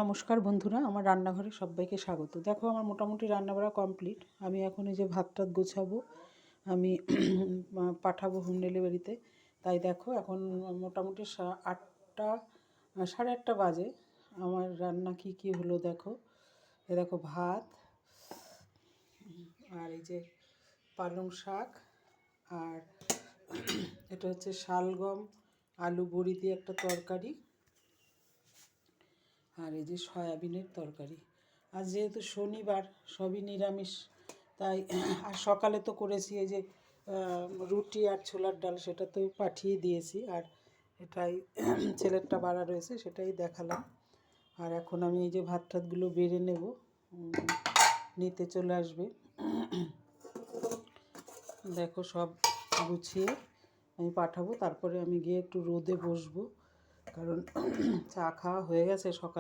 নমস্কার বন্ধুরা, আমার রান্নাঘরে সবাইকে স্বাগত। দেখো আমার মোটামুটি রান্নাবাড়া কমপ্লিট। আমি এখন এই যে ভাত টাত গোছাবো, আমি পাঠাবো হোম ডেলিভারিতে। তাই দেখো এখন মোটামুটি 8টা 8:30 বাজে। আমার রান্না কি কি হলো দেখো। এ দেখো ভাত, আর এই যে পালং শাক, আর এটা হচ্ছে শালগম আলু বড়ি দিয়ে একটা তরকারি, আর এই যে সয়াবিনের তরকারি। আজ যেহেতু শনিবার, সবই নিরামিষ, তাই আর সকালে তো করেছি এই যে রুটি আর ছোলার ডাল, সেটা তো পাঠিয়ে দিয়েছি, আর এটাই ছেলেরটা বাড়া রয়েছে সেটাই দেখালাম। আর এখন আমি এই যে ভাত টাতগুলো বেড়ে নেব, নিতে চলে আসবে। দেখো সব গুছিয়ে আমি পাঠাবো, তারপরে আমি গিয়ে একটু রোদে বসবো, কারণ চা খাওয়া হয়ে গেছে সকাল।